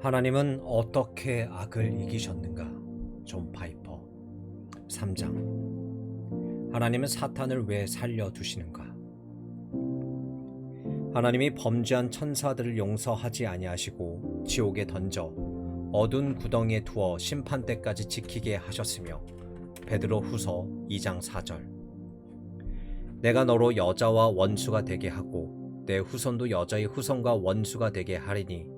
하나님은 어떻게 악을 이기셨는가? 존 파이퍼 3장. 하나님은 사탄을 왜 살려두시는가? 하나님이 범죄한 천사들을 용서하지 아니하시고 지옥에 던져 어두운 구덩이에 두어 심판 때까지 지키게 하셨으며 베드로 후서 2장 4절. 내가 너로 여자와 원수가 되게 하고 내 후손도 여자의 후손과 원수가 되게 하리니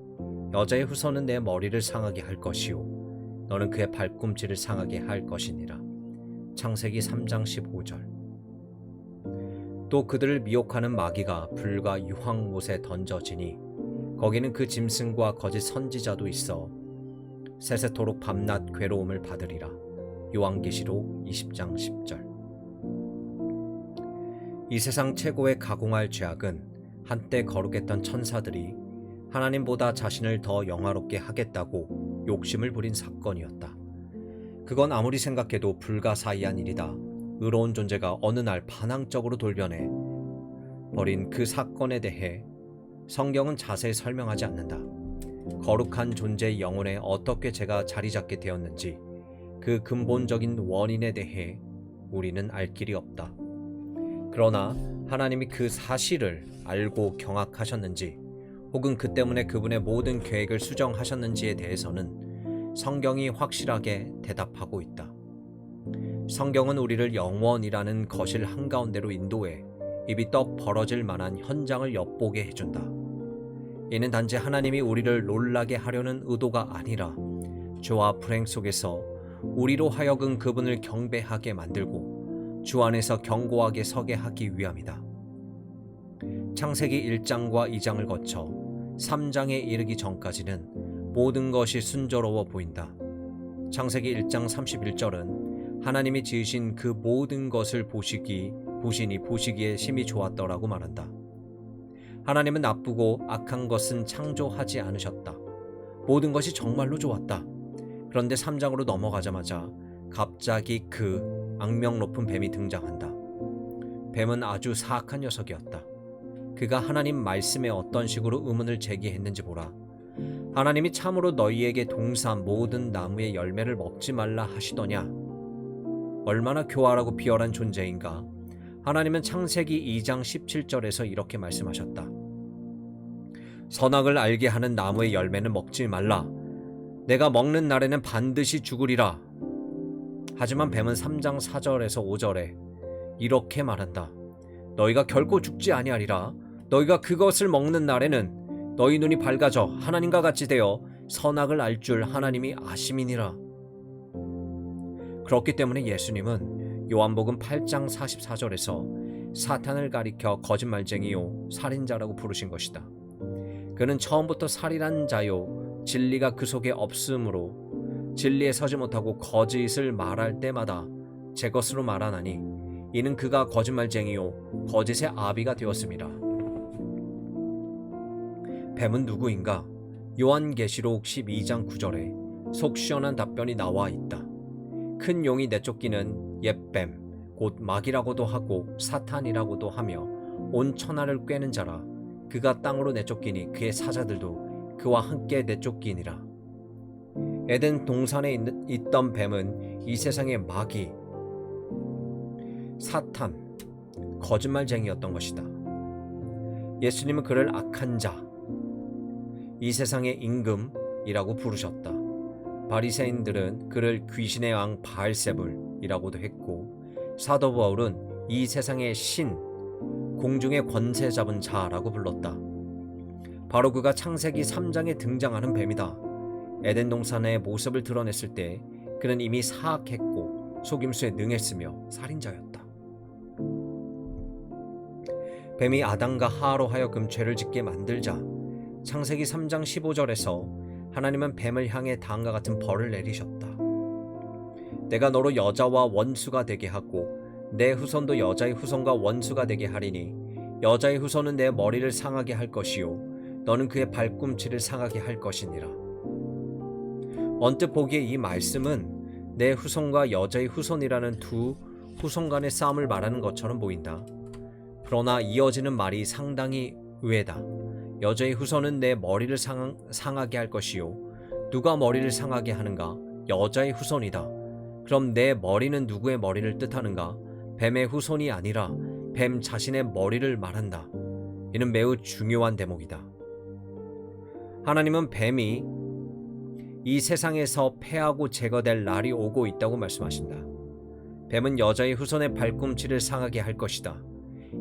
여자의 후손은 내 머리를 상하게 할 것이요 너는 그의 발꿈치를 상하게 할 것이니라. 창세기 3장 15절. 또 그들을 미혹하는 마귀가 불과 유황못에 던져지니 거기는 그 짐승과 거짓 선지자도 있어 세세토록 밤낮 괴로움을 받으리라. 요한계시록 20장 10절. 이 세상 최고의 가공할 죄악은 한때 거룩했던 천사들이 하나님보다 자신을 더 영화롭게 하겠다고 욕심을 부린 사건이었다. 그건 아무리 생각해도 불가사의한 일이다. 의로운 존재가 어느 날 반항적으로 돌변해 버린 그 사건에 대해 성경은 자세히 설명하지 않는다. 거룩한 존재의 영혼에 어떻게 죄가 자리 잡게 되었는지 그 근본적인 원인에 대해 우리는 알 길이 없다. 그러나 하나님이 그 사실을 알고 경악하셨는지 혹은 그 때문에 그분의 모든 계획을 수정하셨는지에 대해서는 성경이 확실하게 대답하고 있다. 성경은 우리를 영원이라는 거실 한가운데로 인도해 입이 떡 벌어질 만한 현장을 엿보게 해준다. 이는 단지 하나님이 우리를 놀라게 하려는 의도가 아니라 죄와 불행 속에서 우리로 하여금 그분을 경배하게 만들고 주 안에서 견고하게 서게 하기 위함이다. 창세기 1장과 2장을 거쳐 3장에 이르기 전까지는 모든 것이 순조로워 보인다. 창세기 1장 31절은 하나님이 지으신 그 모든 것을 보시기에 심히 좋았더라고 말한다. 하나님은 나쁘고 악한 것은 창조하지 않으셨다. 모든 것이 정말로 좋았다. 그런데 3장으로 넘어가자마자 갑자기 그 악명 높은 뱀이 등장한다. 뱀은 아주 사악한 녀석이었다. 그가 하나님 말씀에 어떤 식으로 의문을 제기했는지 보라. 하나님이 참으로 너희에게 동산 모든 나무의 열매를 먹지 말라 하시더냐? 얼마나 교활하고 비열한 존재인가? 하나님은 창세기 2장 17절에서 이렇게 말씀하셨다. 선악을 알게 하는 나무의 열매는 먹지 말라. 내가 먹는 날에는 반드시 죽으리라. 하지만 뱀은 3장 4절에서 5절에 이렇게 말한다. 너희가 결코 죽지 아니하리라. 너희가 그것을 먹는 날에는 너희 눈이 밝아져 하나님과 같이 되어 선악을 알 줄 하나님이 아심이니라. 그렇기 때문에 예수님은 요한복음 8장 44절에서 사탄을 가리켜 거짓말쟁이요 살인자라고 부르신 것이다. 그는 처음부터 살인한 자요 진리가 그 속에 없으므로 진리에 서지 못하고 거짓을 말할 때마다 제 것으로 말하나니 이는 그가 거짓말쟁이요 거짓의 아비가 되었습니다. 뱀은 누구인가? 요한계시록 12장 9절에 속 시원한 답변이 나와 있다. 큰 용이 내쫓기는 옛뱀 곧 마귀라고도 하고 사탄이라고도 하며 온 천하를 꿰는 자라. 그가 땅으로 내쫓기니 그의 사자들도 그와 함께 내쫓기니라. 에덴 동산에 있던 뱀은 이 세상의 마귀, 사탄, 거짓말쟁이였던 것이다. 예수님은 그를 악한 자, 이 세상의 임금이라고 부르셨다. 바리새인들은 그를 귀신의 왕 바알세불이라고도 했고 사도 바울은 이 세상의 신, 공중의 권세 잡은 자라고 불렀다. 바로 그가 창세기 3장에 등장하는 뱀이다. 에덴 동산의 모습을 드러냈을 때 그는 이미 사악했고 속임수에 능했으며 살인자였다. 뱀이 아담과 하와로 하여금 죄를 짓게 만들자 창세기 3장 15절에서 하나님은 뱀을 향해 다음과 같은 벌을 내리셨다. 내가 너로 여자와 원수가 되게 하고 내 후손도 여자의 후손과 원수가 되게 하리니 여자의 후손은 내 머리를 상하게 할 것이요 너는 그의 발꿈치를 상하게 할 것이니라. 언뜻 보기에 이 말씀은 내 후손과 여자의 후손이라는 두 후손 간의 싸움을 말하는 것처럼 보인다. 그러나 이어지는 말이 상당히 의외다. 여자의 후손은 내 머리를 상하게 할 것이요 누가 머리를 상하게 하는가? 여자의 후손이다. 그럼 내 머리는 누구의 머리를 뜻하는가? 뱀의 후손이 아니라 뱀 자신의 머리를 말한다. 이는 매우 중요한 대목이다. 하나님은 뱀이 이 세상에서 패하고 제거될 날이 오고 있다고 말씀하신다. 뱀은 여자의 후손의 발꿈치를 상하게 할 것이다.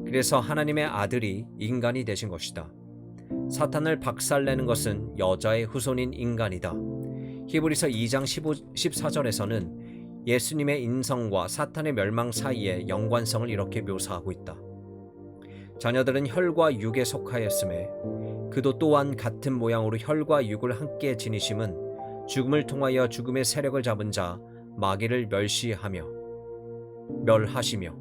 그래서 하나님의 아들이 인간이 되신 것이다. 사탄을 박살내는 것은 여자의 후손인 인간이다. 히브리서 2장 14절에서는 예수님의 인성과 사탄의 멸망 사이의 연관성을 이렇게 묘사하고 있다. 자녀들은 혈과 육에 속하였음에 그도 또한 같은 모양으로 혈과 육을 함께 지니심은 죽음을 통하여 죽음의 세력을 잡은 자 마귀를 멸하시며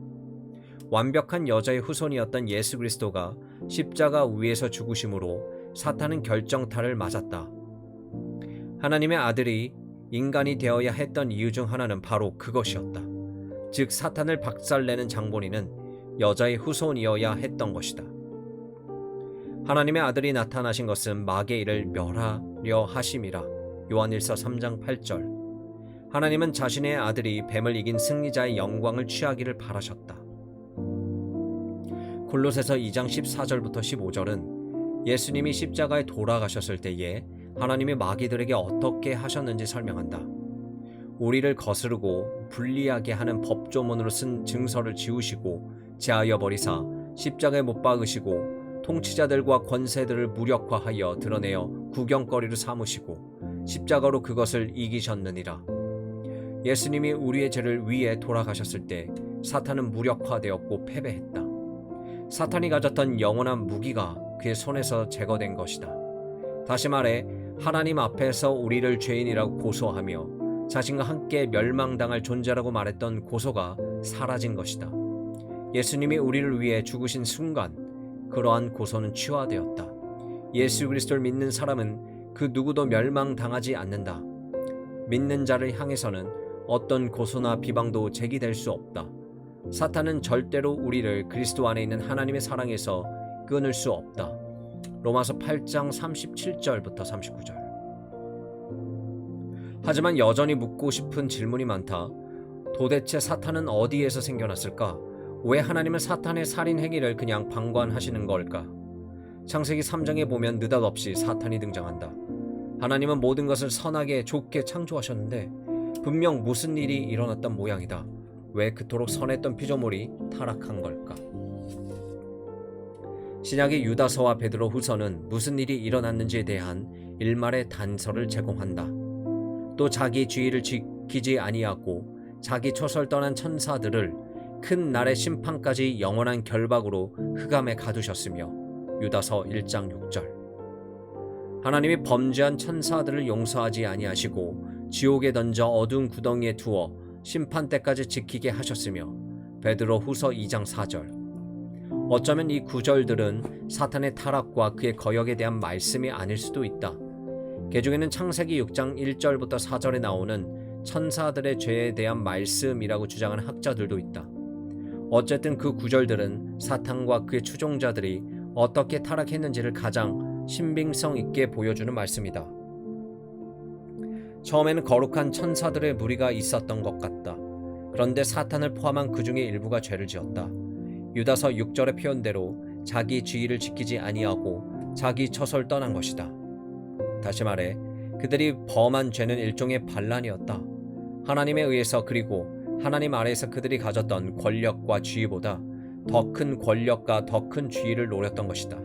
완벽한 여자의 후손이었던 예수 그리스도가 십자가 위에서 죽으심으로 사탄은 결정타를 맞았다. 하나님의 아들이 인간이 되어야 했던 이유 중 하나는 바로 그것이었다. 즉 사탄을 박살내는 장본인은 여자의 후손이어야 했던 것이다. 하나님의 아들이 나타나신 것은 마귀의 일을 멸하려 하심이라. 요한일서 3장 8절. 하나님은 자신의 아들이 뱀을 이긴 승리자의 영광을 취하기를 바라셨다. 골로새서 2장 14절부터 15절은 예수님이 십자가에 돌아가셨을 때에 하나님이 마귀들에게 어떻게 하셨는지 설명한다. 우리를 거스르고 불리하게 하는 법조문으로 쓴 증서를 지우시고 제하여 버리사 십자가에 못 박으시고 통치자들과 권세들을 무력화하여 드러내어 구경거리로 삼으시고 십자가로 그것을 이기셨느니라. 예수님이 우리의 죄를 위해 돌아가셨을 때 사탄은 무력화되었고 패배했다. 사탄이 가졌던 영원한 무기가 그의 손에서 제거된 것이다. 다시 말해 하나님 앞에서 우리를 죄인이라고 고소하며 자신과 함께 멸망당할 존재라고 말했던 고소가 사라진 것이다. 예수님이 우리를 위해 죽으신 순간 그러한 고소는 치화되었다. 예수 그리스도를 믿는 사람은 그 누구도 멸망당하지 않는다. 믿는 자를 향해서는 어떤 고소나 비방도 제기될 수 없다. 사탄은 절대로 우리를 그리스도 안에 있는 하나님의 사랑에서 끊을 수 없다. 로마서 8장 37절부터 39절. 하지만 여전히 묻고 싶은 질문이 많다. 도대체 사탄은 어디에서 생겨났을까? 왜 하나님은 사탄의 살인 행위를 그냥 방관하시는 걸까? 창세기 3장에 보면 느닷없이 사탄이 등장한다. 하나님은 모든 것을 선하게 좋게 창조하셨는데 분명 무슨 일이 일어났던 모양이다. 왜 그토록 선했던 피조물이 타락한 걸까? 신약의 유다서와 베드로 후서는 무슨 일이 일어났는지에 대한 일말의 단서를 제공한다. 또 자기 주의를 지키지 아니하고 자기 초설 떠난 천사들을 큰 날의 심판까지 영원한 결박으로 흑암에 가두셨으며 유다서 1장 6절. 하나님이 범죄한 천사들을 용서하지 아니하시고 지옥에 던져 어두운 구덩이에 두어 심판 때까지 지키게 하셨으며 베드로 후서 2장 4절. 어쩌면 이 구절들은 사탄의 타락과 그의 거역에 대한 말씀이 아닐 수도 있다. 개중에는 창세기 6장 1절부터 4절에 나오는 천사들의 죄에 대한 말씀이라고 주장하는 학자들도 있다. 어쨌든 그 구절들은 사탄과 그의 추종자들이 어떻게 타락했는지를 가장 신빙성 있게 보여주는 말씀이다. 처음에는 거룩한 천사들의 무리가 있었던 것 같다. 그런데 사탄을 포함한 그 중에 일부가 죄를 지었다. 유다서 6절의 표현대로 자기 주의를 지키지 아니하고 자기 처소를 떠난 것이다. 다시 말해 그들이 범한 죄는 일종의 반란이었다. 하나님에 의해서 그리고 하나님 아래에서 그들이 가졌던 권력과 지위보다 더 큰 권력과 더 큰 지위를 노렸던 것이다.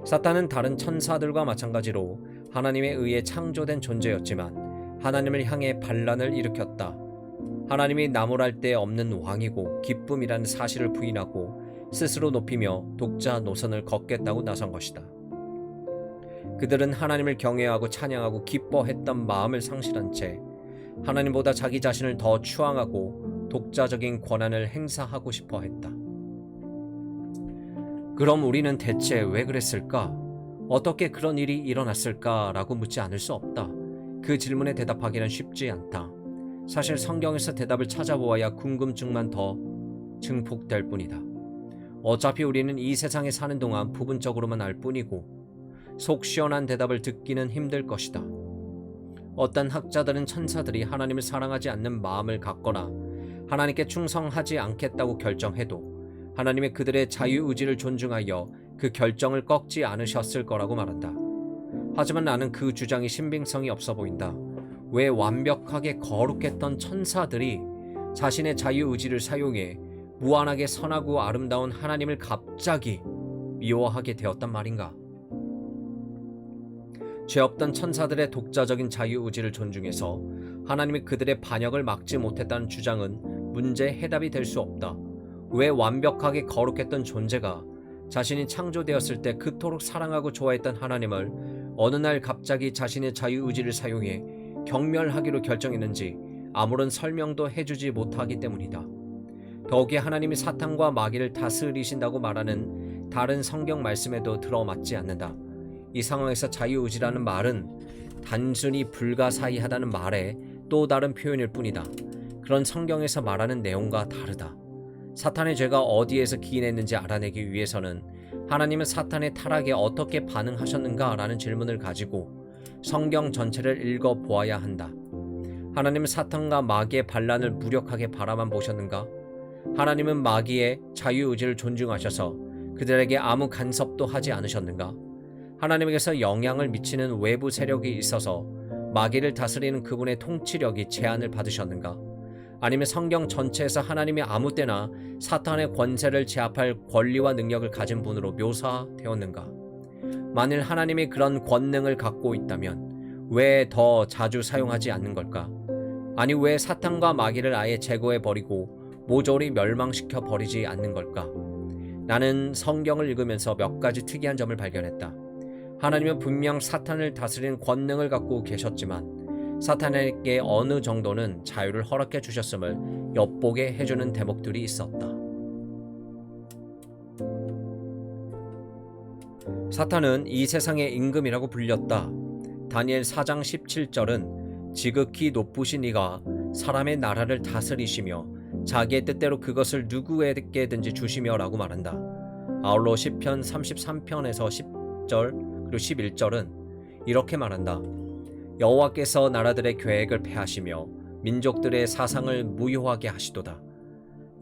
사탄은 다른 천사들과 마찬가지로 하나님에 의해 창조된 존재였지만 하나님을 향해 반란을 일으켰다. 하나님이 나무랄 데 없는 왕이고 기쁨이라는 사실을 부인하고 스스로 높이며 독자 노선을 걷겠다고 나선 것이다. 그들은 하나님을 경외하고 찬양하고 기뻐했던 마음을 상실한 채 하나님보다 자기 자신을 더 추앙하고 독자적인 권한을 행사하고 싶어 했다. 그럼 우리는 대체 왜 그랬을까? 어떻게 그런 일이 일어났을까라고 묻지 않을 수 없다. 그 질문에 대답하기는 쉽지 않다. 사실 성경에서 대답을 찾아보아야 궁금증만 더 증폭될 뿐이다. 어차피 우리는 이 세상에 사는 동안 부분적으로만 알 뿐이고 속 시원한 대답을 듣기는 힘들 것이다. 어떤 학자들은 천사들이 하나님을 사랑하지 않는 마음을 갖거나 하나님께 충성하지 않겠다고 결정해도 하나님의 그들의 자유의지를 존중하여 그 결정을 꺾지 않으셨을 거라고 말한다. 하지만 나는 그 주장이 신빙성이 없어 보인다. 왜 완벽하게 거룩했던 천사들이 자신의 자유의지를 사용해 무한하게 선하고 아름다운 하나님을 갑자기 미워하게 되었단 말인가? 죄 없던 천사들의 독자적인 자유의지를 존중해서 하나님이 그들의 반역을 막지 못했다는 주장은 문제의 해답이 될 수 없다. 왜 완벽하게 거룩했던 존재가 자신이 창조되었을 때 그토록 사랑하고 좋아했던 하나님을 어느 날 갑자기 자신의 자유의지를 사용해 경멸하기로 결정했는지 아무런 설명도 해주지 못하기 때문이다. 더욱이 하나님이 사탄과 마귀를 다스리신다고 말하는 다른 성경 말씀에도 들어맞지 않는다. 이 상황에서 자유의지라는 말은 단순히 불가사의하다는 말의 또 다른 표현일 뿐이다. 그런 성경에서 말하는 내용과 다르다. 사탄의 죄가 어디에서 기인했는지 알아내기 위해서는 하나님은 사탄의 타락에 어떻게 반응하셨는가 라는 질문을 가지고 성경 전체를 읽어보아야 한다. 하나님은 사탄과 마귀의 반란을 무력하게 바라만 보셨는가? 하나님은 마귀의 자유의지를 존중하셔서 그들에게 아무 간섭도 하지 않으셨는가? 하나님에게서 영향을 미치는 외부 세력이 있어서 마귀를 다스리는 그분의 통치력이 제한을 받으셨는가? 아니면 성경 전체에서 하나님이 아무 때나 사탄의 권세를 제압할 권리와 능력을 가진 분으로 묘사되었는가? 만일 하나님이 그런 권능을 갖고 있다면 왜 더 자주 사용하지 않는 걸까? 아니 왜 사탄과 마귀를 아예 제거해버리고 모조리 멸망시켜 버리지 않는 걸까? 나는 성경을 읽으면서 몇 가지 특이한 점을 발견했다. 하나님은 분명 사탄을 다스리는 권능을 갖고 계셨지만 사탄에게 어느 정도는 자유를 허락해 주셨음을 엿보게 해주는 대목들이 있었다. 사탄은 이 세상의 임금이라고 불렸다. 다니엘 4장 17절은 지극히 높으신 이가 사람의 나라를 다스리시며 자기의 뜻대로 그것을 누구에게든지 주시며 라고 말한다. 아울러 시편 33편에서 10절 그리고 11절은 이렇게 말한다. 여호와께서 나라들의 계획을 폐하시며 민족들의 사상을 무효하게 하시도다.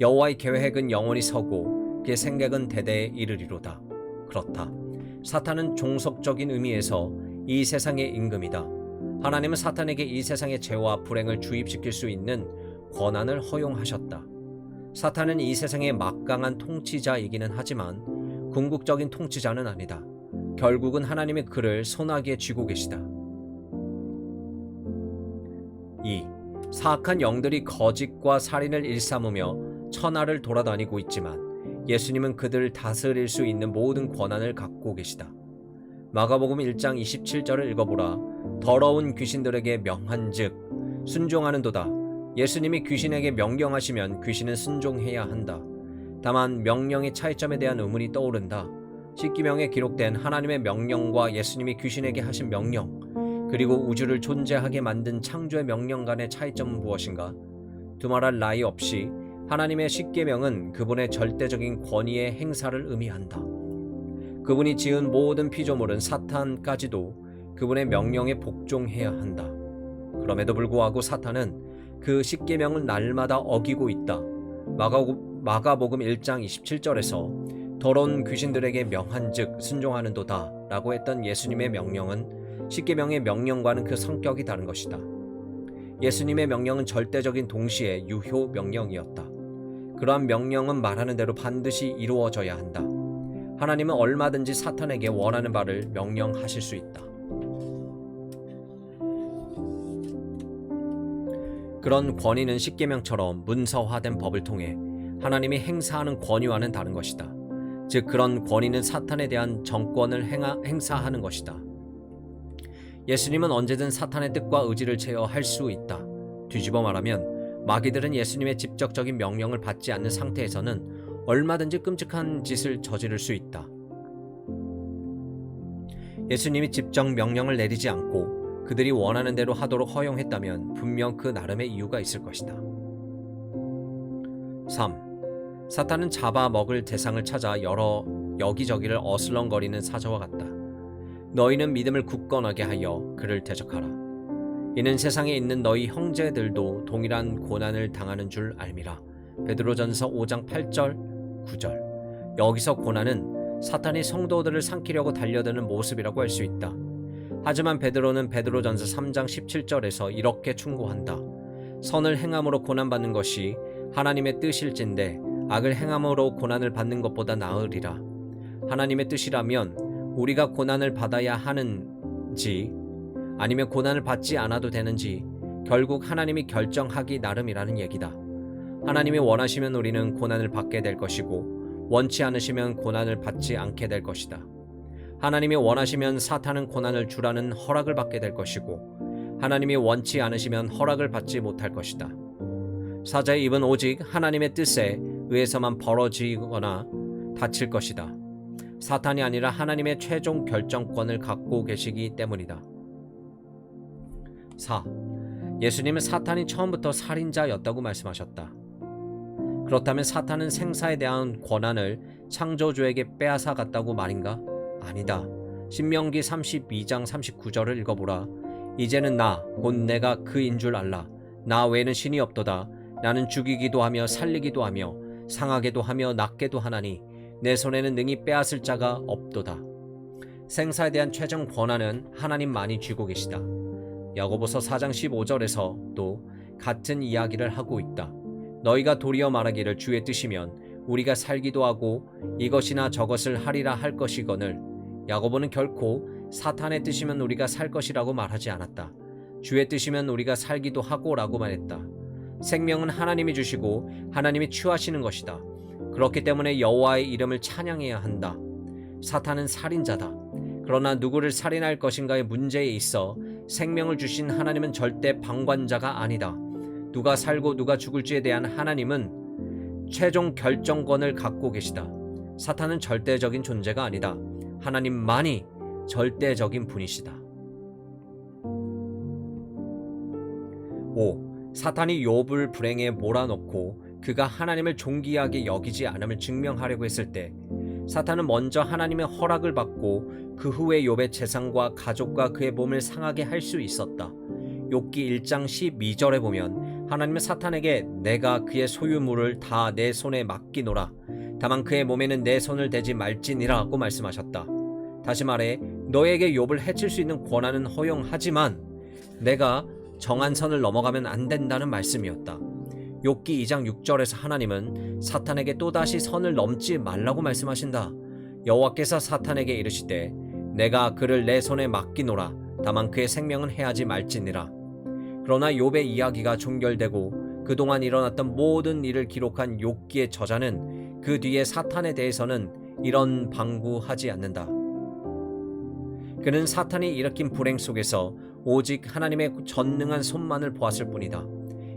여호와의 계획은 영원히 서고 그의 생각은 대대에 이르리로다. 그렇다. 사탄은 종속적인 의미에서 이 세상의 임금이다. 하나님은 사탄에게 이 세상의 죄와 불행을 주입시킬 수 있는 권한을 허용하셨다. 사탄은 이 세상의 막강한 통치자이기는 하지만 궁극적인 통치자는 아니다. 결국은 하나님이 그를 손아귀에 쥐고 계시다. 2. 사악한 영들이 거짓과 살인을 일삼으며 천하를 돌아다니고 있지만 예수님은 그들을 다스릴 수 있는 모든 권한을 갖고 계시다. 마가복음 1장 27절을 읽어보라. 더러운 귀신들에게 명한즉 순종하는도다. 예수님이 귀신에게 명령하시면 귀신은 순종해야 한다. 다만 명령의 차이점에 대한 의문이 떠오른다. 십계명에 기록된 하나님의 명령과 예수님이 귀신에게 하신 명령, 그리고 우주를 존재하게 만든 창조의 명령 간의 차이점은 무엇인가? 두말할 나위 없이 하나님의 십계명은 그분의 절대적인 권위의 행사를 의미한다. 그분이 지은 모든 피조물은 사탄까지도 그분의 명령에 복종해야 한다. 그럼에도 불구하고 사탄은 그 십계명을 날마다 어기고 있다. 마가복음 1장 27절에서 더러운 귀신들에게 명한즉 순종하는도다 라고 했던 예수님의 명령은 십계명의 명령과는 그 성격이 다른 것이다. 예수님의 명령은 절대적인 동시에 유효 명령이었다. 그러한 명령은 말하는 대로 반드시 이루어져야 한다. 하나님은 얼마든지 사탄에게 원하는 바를 명령하실 수 있다. 그런 권위는 십계명처럼 문서화된 법을 통해 하나님이 행사하는 권위와는 다른 것이다. 즉 그런 권위는 사탄에 대한 정권을 행사하는 것이다. 예수님은 언제든 사탄의 뜻과 의지를 제어할 수 있다. 뒤집어 말하면 마귀들은 예수님의 직접적인 명령을 받지 않는 상태에서는 얼마든지 끔찍한 짓을 저지를 수 있다. 예수님이 직접 명령을 내리지 않고 그들이 원하는 대로 하도록 허용했다면 분명 그 나름의 이유가 있을 것이다. 3. 사탄은 잡아먹을 대상을 찾아 여기저기를 어슬렁거리는 사자와 같다. 너희는 믿음을 굳건하게 하여 그를 대적하라. 이는 세상에 있는 너희 형제들도 동일한 고난을 당하는 줄 알미라. 베드로전서 5장 8절 9절. 여기서 고난은 사탄이 성도들을 삼키려고 달려드는 모습이라고 할 수 있다. 하지만 베드로는 베드로전서 3장 17절에서 이렇게 충고한다. 선을 행함으로 고난받는 것이 하나님의 뜻일진데 악을 행함으로 고난을 받는 것보다 나으리라. 하나님의 뜻이라면 우리가 고난을 받아야 하는지 아니면 고난을 받지 않아도 되는지 결국 하나님이 결정하기 나름이라는 얘기다. 하나님이 원하시면 우리는 고난을 받게 될 것이고 원치 않으시면 고난을 받지 않게 될 것이다. 하나님이 원하시면 사탄은 고난을 주라는 허락을 받게 될 것이고 하나님이 원치 않으시면 허락을 받지 못할 것이다. 사자의 입은 오직 하나님의 뜻에 의해서만 벌어지거나 닫힐 것이다. 사탄이 아니라 하나님의 최종 결정권을 갖고 계시기 때문이다. 4. 예수님은 사탄이 처음부터 살인자였다고 말씀하셨다. 그렇다면 사탄은 생사에 대한 권한을 창조주에게 빼앗아 갔다고 말인가? 아니다. 신명기 32장 39절을 읽어보라. 이제는 나 곧 내가 그인 줄 알라. 나 외에는 신이 없도다. 나는 죽이기도 하며 살리기도 하며 상하게도 하며 낫게도 하나니 내 손에는 능히 빼앗을 자가 없도다. 생사에 대한 최종 권한은 하나님만이 쥐고 계시다. 야고보서 4장 15절에서 또 같은 이야기를 하고 있다. 너희가 도리어 말하기를 주의 뜻이면 우리가 살기도 하고 이것이나 저것을 하리라 할 것이거늘 야고보는 결코 사탄의 뜻이면 우리가 살 것이라고 말하지 않았다. 주의 뜻이면 우리가 살기도 하고 라고 말했다. 생명은 하나님이 주시고 하나님이 취하시는 것이다. 그렇기 때문에 여호와의 이름을 찬양해야 한다. 사탄은 살인자다. 그러나 누구를 살인할 것인가의 문제에 있어 생명을 주신 하나님은 절대 방관자가 아니다. 누가 살고 누가 죽을지에 대한 하나님은 최종 결정권을 갖고 계시다. 사탄은 절대적인 존재가 아니다. 하나님만이 절대적인 분이시다. 5. 사탄이 욥을 불행에 몰아넣고 그가 하나님을 존귀하게 여기지 않음을 증명하려고 했을 때 사탄은 먼저 하나님의 허락을 받고 그 후에 욥의 재산과 가족과 그의 몸을 상하게 할 수 있었다. 욥기 1장 12절에 보면 하나님은 사탄에게 내가 그의 소유물을 다 내 손에 맡기노라. 다만 그의 몸에는 내 손을 대지 말지니라고 말씀하셨다. 다시 말해 너에게 욥을 해칠 수 있는 권한은 허용하지만 내가 정한 선을 넘어가면 안 된다는 말씀이었다. 욥기 2장 6절에서 하나님은 사탄에게 또다시 선을 넘지 말라고 말씀하신다. 여호와께서 사탄에게 이르시되 내가 그를 내 손에 맡기노라. 다만 그의 생명은 해하지 말지니라. 그러나 욥의 이야기가 종결되고 그동안 일어났던 모든 일을 기록한 욥기의 저자는 그 뒤에 사탄에 대해서는 이런 방구하지 않는다. 그는 사탄이 일으킨 불행 속에서 오직 하나님의 전능한 손만을 보았을 뿐이다.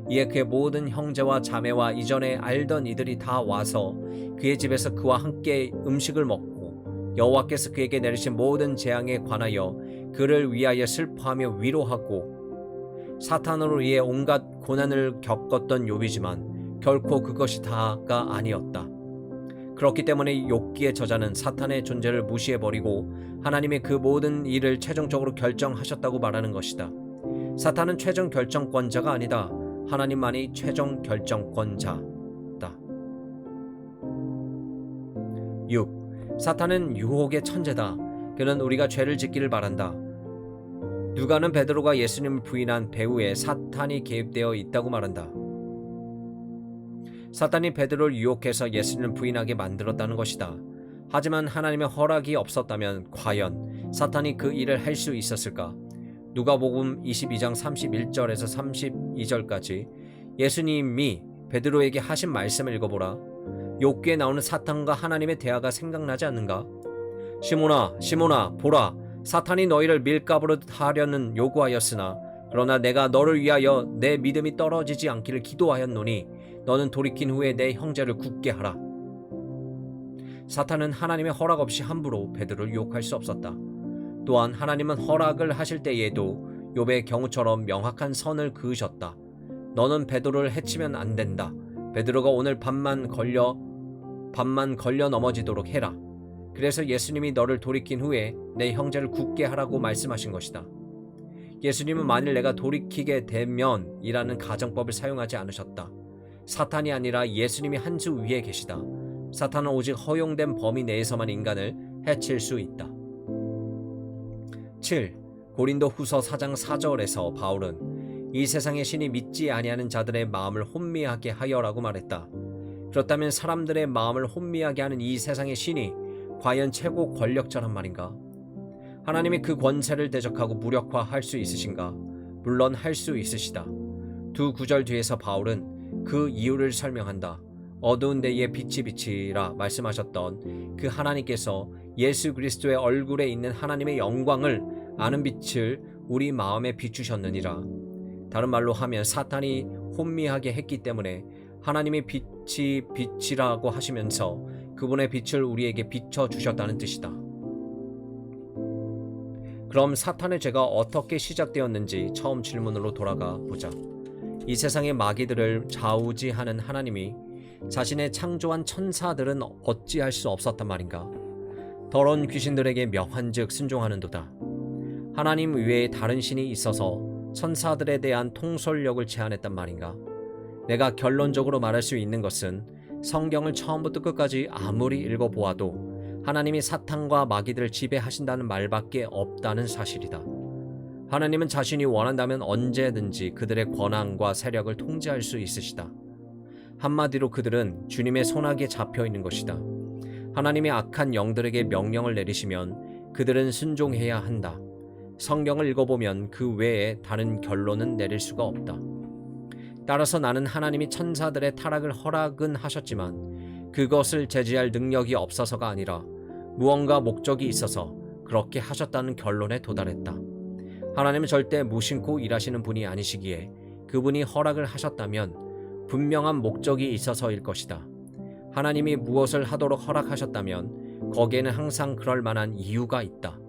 이에 그의 모든 형제와 자매와 이전에 알던 이들이 다 와서 그의 집에서 그와 함께 음식을 먹고 여호와께서 그에게 내리신 모든 재앙에 관하여 그를 위하여 슬퍼하며 위로하고 사탄으로 인해 온갖 고난을 겪었던 욥이지만 결코 그것이 다가 아니었다. 그렇기 때문에 욥기의 저자는 사탄의 존재를 무시해버리고 하나님의 그 모든 일을 최종적으로 결정하셨다고 말하는 것이다. 사탄은 최종 결정권자가 아니다. 하나님만이 최종 결정권자다. 6. 사탄은 유혹의 천재다. 그는 우리가 죄를 짓기를 바란다. 누가는 베드로가 예수님을 부인한 배후에 사탄이 개입되어 있다고 말한다. 사탄이 베드로를 유혹해서 예수님을 부인하게 만들었다는 것이다. 하지만 하나님의 허락이 없었다면 과연 사탄이 그 일을 할 수 있었을까? 누가복음 22장 31절에서 32절까지 예수님이 베드로에게 하신 말씀을 읽어보라. 욥기에 나오는 사탄과 하나님의 대화가 생각나지 않는가? 시몬아 시몬아 보라, 사탄이 너희를 밀가부르듯 하려는 요구하였으나 그러나 내가 너를 위하여 내 믿음이 떨어지지 않기를 기도하였노니 너는 돌이킨 후에 내 형제를 굳게 하라. 사탄은 하나님의 허락 없이 함부로 베드로를 유혹할 수 없었다. 또한 하나님은 허락을 하실 때에도 욥의 경우처럼 명확한 선을 그으셨다. 너는 베드로를 해치면 안 된다. 베드로가 오늘 밤만 걸려 넘어지도록 해라. 그래서 예수님이 너를 돌이킨 후에 내 형제를 굳게 하라고 말씀하신 것이다. 예수님은 만일 내가 돌이키게 되면 이라는 가정법을 사용하지 않으셨다. 사탄이 아니라 예수님이 한 수 위에 계시다. 사탄은 오직 허용된 범위 내에서만 인간을 해칠 수 있다. 7. 고린도 후서 4장 4절에서 바울은 이 세상의 신이 믿지 아니하는 자들의 마음을 혼미하게 하여라고 말했다. 그렇다면 사람들의 마음을 혼미하게 하는 이 세상의 신이 과연 최고 권력자란 말인가? 하나님이 그 권세를 대적하고 무력화할 수 있으신가? 물론 할 수 있으시다. 두 구절 뒤에서 바울은 그 이유를 설명한다. 어두운 데에 빛이 비치라 말씀하셨던 그 하나님께서 예수 그리스도의 얼굴에 있는 하나님의 영광을 아는 빛을 우리 마음에 비추셨느니라. 다른 말로 하면 사탄이 혼미하게 했기 때문에 하나님이 빛이 빛이라고 하시면서 그분의 빛을 우리에게 비춰주셨다는 뜻이다. 그럼 사탄의 죄가 어떻게 시작되었는지 처음 질문으로 돌아가 보자. 이 세상의 마귀들을 좌우지하는 하나님이 자신의 창조한 천사들은 어찌할 수 없었단 말인가? 더러운 귀신들에게 명한즉 순종하는도다. 하나님 외에 다른 신이 있어서 천사들에 대한 통솔력을 제한했단 말인가? 내가 결론적으로 말할 수 있는 것은 성경을 처음부터 끝까지 아무리 읽어보아도 하나님이 사탄과 마귀들을 지배하신다는 말밖에 없다는 사실이다. 하나님은 자신이 원한다면 언제든지 그들의 권한과 세력을 통제할 수 있으시다. 한마디로 그들은 주님의 손아귀에 잡혀 있는 것이다. 하나님이 악한 영들에게 명령을 내리시면 그들은 순종해야 한다. 성경을 읽어보면 그 외에 다른 결론은 내릴 수가 없다. 따라서 나는 하나님이 천사들의 타락을 허락은 하셨지만 그것을 제지할 능력이 없어서가 아니라 무언가 목적이 있어서 그렇게 하셨다는 결론에 도달했다. 하나님은 절대 무심코 일하시는 분이 아니시기에 그분이 허락을 하셨다면 분명한 목적이 있어서일 것이다. 하나님이 무엇을 하도록 허락하셨다면 거기에는 항상 그럴 만한 이유가 있다.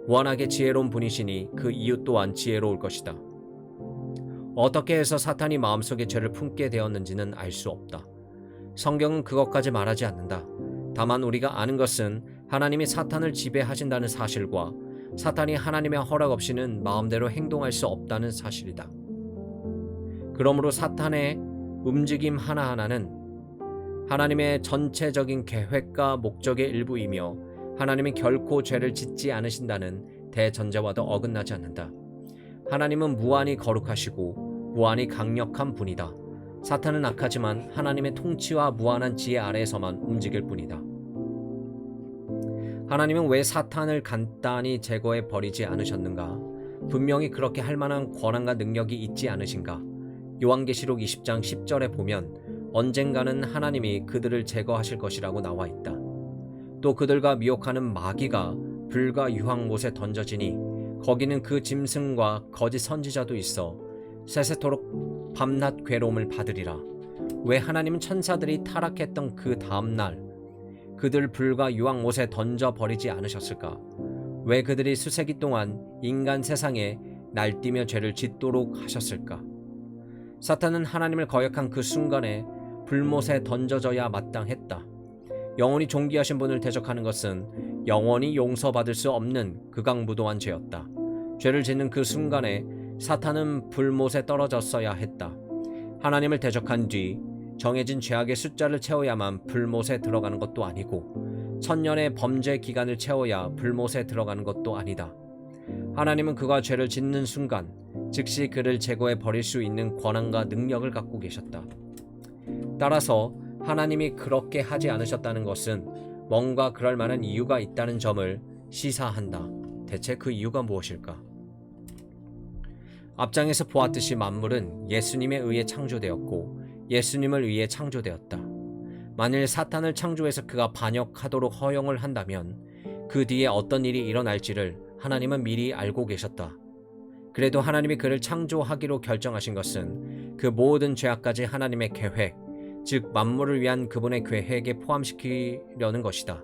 무한하게 지혜로운 분이시니 그 이유 또한 지혜로울 것이다. 어떻게 해서 사탄이 마음속에 죄를 품게 되었는지는 알 수 없다. 성경은 그것까지 말하지 않는다. 다만 우리가 아는 것은 하나님이 사탄을 지배하신다는 사실과 사탄이 하나님의 허락 없이는 마음대로 행동할 수 없다는 사실이다. 그러므로 사탄의 움직임 하나하나는 하나님의 전체적인 계획과 목적의 일부이며 하나님이 결코 죄를 짓지 않으신다는 대전제와도 어긋나지 않는다. 하나님은 무한히 거룩하시고 무한히 강력한 분이다. 사탄은 악하지만 하나님의 통치와 무한한 지혜 아래에서만 움직일 뿐이다. 하나님은 왜 사탄을 간단히 제거해 버리지 않으셨는가? 분명히 그렇게 할 만한 권한과 능력이 있지 않으신가? 요한계시록 20장 10절에 보면 언젠가는 하나님이 그들을 제거하실 것이라고 나와 있다. 또 그들과 미혹하는 마귀가 불과 유황 못에 던져지니 거기는 그 짐승과 거짓 선지자도 있어 세세토록 밤낮 괴로움을 받으리라. 왜 하나님은 천사들이 타락했던 그 다음날 그들 불과 유황 못에 던져버리지 않으셨을까? 왜 그들이 수세기 동안 인간 세상에 날뛰며 죄를 짓도록 하셨을까? 사탄은 하나님을 거역한 그 순간에 불못에 던져져야 마땅했다. 영원히 존귀하신 분을 대적하는 것은 영원히 용서받을 수 없는 극악무도한 죄였다. 죄를 짓는 그 순간에 사탄은 불못에 떨어졌어야 했다. 하나님을 대적한 뒤 정해진 죄악의 숫자를 채워야만 불못에 들어가는 것도 아니고 천년의 범죄 기간을 채워야 불못에 들어가는 것도 아니다. 하나님은 그가 죄를 짓는 순간 즉시 그를 제거해 버릴 수 있는 권한과 능력을 갖고 계셨다. 따라서 하나님이 그렇게 하지 않으셨다는 것은 뭔가 그럴 만한 이유가 있다는 점을 시사한다. 대체 그 이유가 무엇일까? 앞장에서 보았듯이 만물은 예수님에 의해 창조되었고 예수님을 위해 창조되었다. 만일 사탄을 창조해서 그가 반역하도록 허용을 한다면 그 뒤에 어떤 일이 일어날지를 하나님은 미리 알고 계셨다. 그래도 하나님이 그를 창조하기로 결정하신 것은 그 모든 죄악까지 하나님의 계획, 즉 만물을 위한 그분의 계획에 포함시키려는 것이다.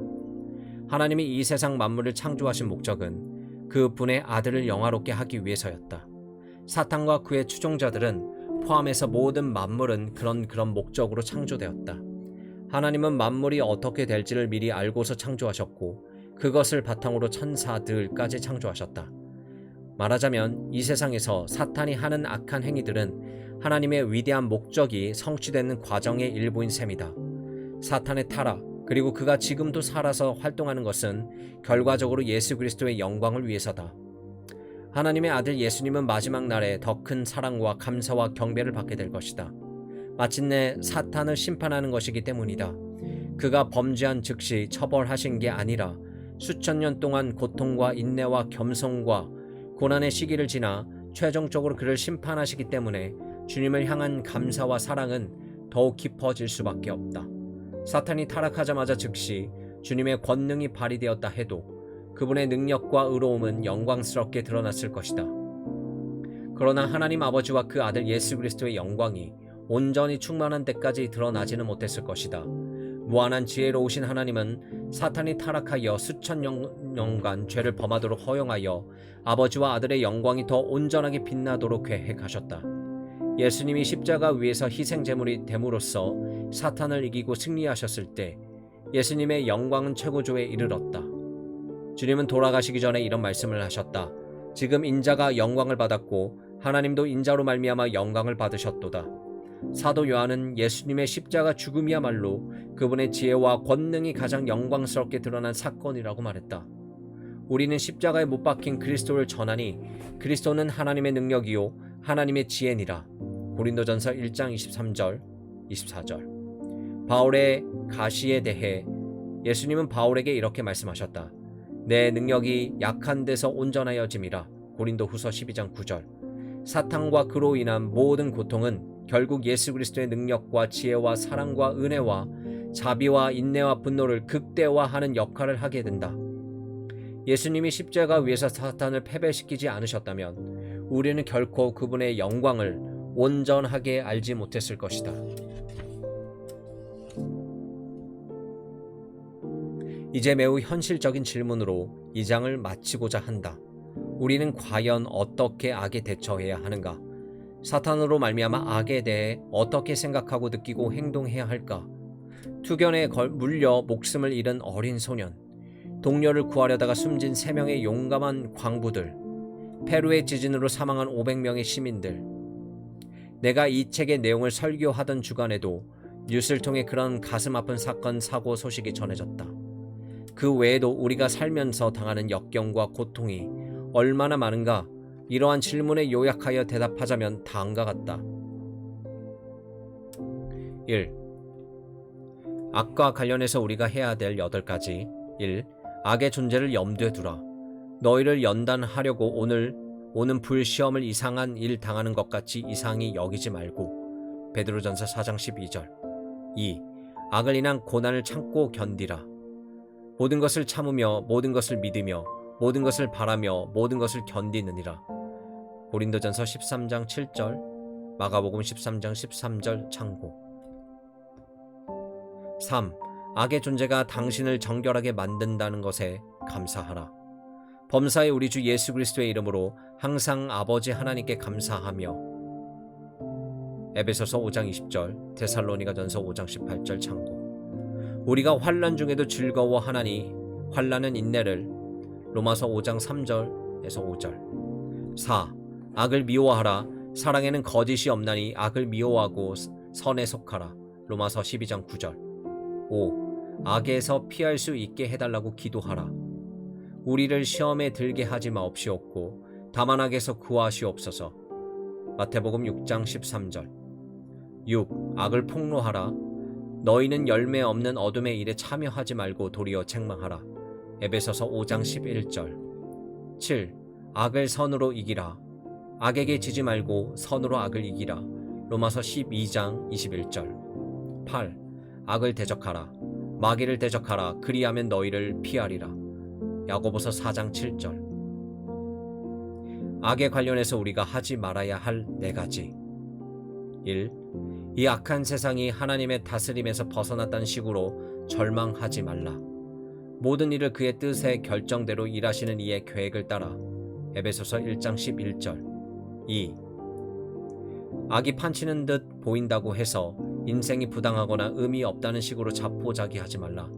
하나님이 이 세상 만물을 창조하신 목적은 그분의 아들을 영화롭게 하기 위해서였다. 사탄과 그의 추종자들은 포함해서 모든 만물은 그런 목적으로 창조되었다. 하나님은 만물이 어떻게 될지를 미리 알고서 창조하셨고 그것을 바탕으로 천사들까지 창조하셨다. 말하자면 이 세상에서 사탄이 하는 악한 행위들은 하나님의 위대한 목적이 성취되는 과정의 일부인 셈이다. 사탄의 타락, 그리고 그가 지금도 살아서 활동하는 것은 결과적으로 예수 그리스도의 영광을 위해서다. 하나님의 아들 예수님은 마지막 날에 더 큰 사랑과 감사와 경배를 받게 될 것이다. 마침내 사탄을 심판하는 것이기 때문이다. 그가 범죄한 즉시 처벌하신 게 아니라 수천 년 동안 고통과 인내와 겸손과 고난의 시기를 지나 최종적으로 그를 심판하시기 때문에 주님을 향한 감사와 사랑은 더욱 깊어질 수밖에 없다. 사탄이 타락하자마자 즉시 주님의 권능이 발휘되었다 해도 그분의 능력과 의로움은 영광스럽게 드러났을 것이다. 그러나 하나님 아버지와 그 아들 예수 그리스도의 영광이 온전히 충만한 데까지 드러나지는 못했을 것이다. 무한한 지혜로우신 하나님은 사탄이 타락하여 수천 년간 죄를 범하도록 허용하여 아버지와 아들의 영광이 더 온전하게 빛나도록 계획하셨다. 예수님이 십자가 위에서 희생제물이 됨으로써 사탄을 이기고 승리하셨을 때 예수님의 영광은 최고조에 이르렀다. 주님은 돌아가시기 전에 이런 말씀을 하셨다. 지금 인자가 영광을 받았고 하나님도 인자로 말미암아 영광을 받으셨도다. 사도 요한은 예수님의 십자가 죽음이야말로 그분의 지혜와 권능이 가장 영광스럽게 드러난 사건이라고 말했다. 우리는 십자가에 못 박힌 그리스도를 전하니 그리스도는 하나님의 능력이요 하나님의 지혜니라. 고린도전서 1장 23절, 24절. 바울의 가시에 대해 예수님은 바울에게 이렇게 말씀하셨다. 내 능력이 약한 데서 온전하여짐이라. 고린도후서 12장 9절. 사탄과 그로 인한 모든 고통은 결국 예수 그리스도의 능력과 지혜와 사랑과 은혜와 자비와 인내와 분노를 극대화하는 역할을 하게 된다. 예수님이 십자가 위에서 사탄을 패배시키지 않으셨다면 우리는 결코 그분의 영광을 온전하게 알지 못했을 것이다. 이제 매우 현실적인 질문으로 이 장을 마치고자 한다. 우리는 과연 어떻게 악에 대처해야 하는가? 사탄으로 말미암아 악에 대해 어떻게 생각하고 느끼고 행동해야 할까? 투견에 물려 목숨을 잃은 어린 소년, 동료를 구하려다가 숨진 3명의 용감한 광부들, 페루의 지진으로 사망한 500명의 시민들. 내가 이 책의 내용을 설교하던 주간에도 뉴스를 통해 그런 가슴 아픈 사건, 사고 소식이 전해졌다. 그 외에도 우리가 살면서 당하는 역경과 고통이 얼마나 많은가? 이러한 질문에 요약하여 대답하자면 다음과 같다. 1. 악과 관련해서 우리가 해야 될 8가지. 1. 악의 존재를 염두에 두라. 너희를 연단하려고 오는 불시험을 이상한 일 당하는 것 같이 이상히 여기지 말고. 베드로전서 4장 12절. 2. 악을 인한 고난을 참고 견디라. 모든 것을 참으며 모든 것을 믿으며 모든 것을 바라며 모든 것을 견디느니라. 고린도전서 13장 7절, 마가복음 13장 13절 참고. 3. 악의 존재가 당신을 정결하게 만든다는 것에 감사하라. 범사의 우리 주 예수 그리스도의 이름으로 항상 아버지 하나님께 감사하며. 에베소서 5장 20절, 데살로니가전서 5장 18절 참고. 우리가 환난 중에도 즐거워하나니 환난은 인내를. 로마서 5장 3절에서 5절. 4. 악을 미워하라. 사랑에는 거짓이 없나니 악을 미워하고 선에 속하라. 로마서 12장 9절. 5. 악에서 피할 수 있게 해달라고 기도하라. 우리를 시험에 들게 하지 마옵시옵고 다만 악에서 구하시옵소서. 마태복음 6장 13절. 6. 악을 폭로하라. 너희는 열매 없는 어둠의 일에 참여하지 말고 도리어 책망하라. 에베소서 5장 11절. 7. 악을 선으로 이기라. 악에게 지지 말고 선으로 악을 이기라. 로마서 12장 21절. 8. 악을 대적하라. 마귀를 대적하라. 그리하면 너희를 피하리라. 야고보서 4장 7절. 악에 관련해서 우리가 하지 말아야 할 4가지. 1. 이 악한 세상이 하나님의 다스림에서 벗어났다는 식으로 절망하지 말라. 모든 일을 그의 뜻에 결정대로 일하시는 이의 계획을 따라. 에베소서 1장 11절. 2. 악이 판치는 듯 보인다고 해서 인생이 부당하거나 의미 없다는 식으로 자포자기하지 말라.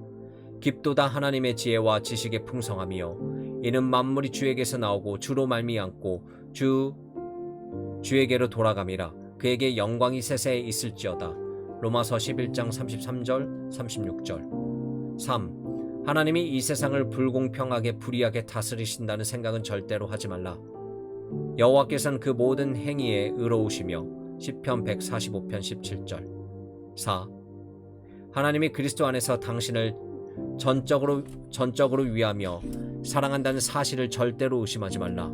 깊도다 하나님의 지혜와 지식의 풍성하며 이는 만물이 주에게서 나오고 주로 말미암고 주에게로 돌아감이라. 그에게 영광이 세세에 있을지어다. 로마서 11장 33절 36절. 3. 하나님이 이 세상을 불공평하게 불의하게 다스리신다는 생각은 절대로 하지 말라. 여호와께서는 그 모든 행위에 의로우시며 시편 145편 17절. 4. 하나님이 그리스도 안에서 당신을 전적으로 위하며 사랑한다는 사실을 절대로 의심하지 말라.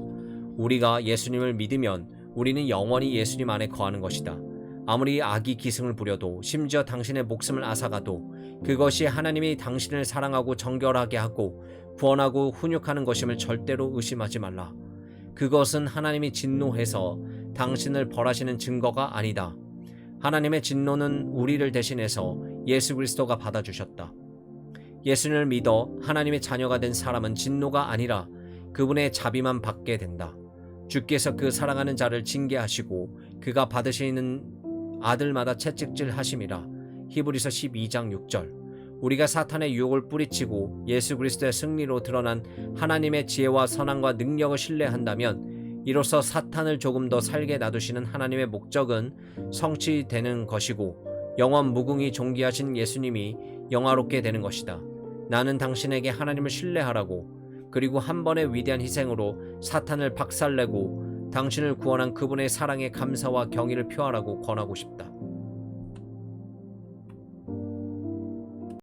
우리가 예수님을 믿으면 우리는 영원히 예수님 안에 거하는 것이다. 아무리 악이 기승을 부려도 심지어 당신의 목숨을 앗아가도 그것이 하나님이 당신을 사랑하고 정결하게 하고 구원하고 훈육하는 것임을 절대로 의심하지 말라. 그것은 하나님이 진노해서 당신을 벌하시는 증거가 아니다. 하나님의 진노는 우리를 대신해서 예수 그리스도가 받아주셨다. 예수님을 믿어 하나님의 자녀가 된 사람은 진노가 아니라 그분의 자비만 받게 된다. 주께서 그 사랑하는 자를 징계하시고 그가 받으시는 아들마다 채찍질 하심이라. 히브리서 12장 6절. 우리가 사탄의 유혹을 뿌리치고 예수 그리스도의 승리로 드러난 하나님의 지혜와 선함과 능력을 신뢰한다면 이로써 사탄을 조금 더 살게 놔두시는 하나님의 목적은 성취되는 것이고 영원 무궁히 존귀하신 예수님이 영화롭게 되는 것이다. 나는 당신에게 하나님을 신뢰하라고, 그리고 한 번의 위대한 희생으로 사탄을 박살내고 당신을 구원한 그분의 사랑에 감사와 경의를 표하라고 권하고 싶다.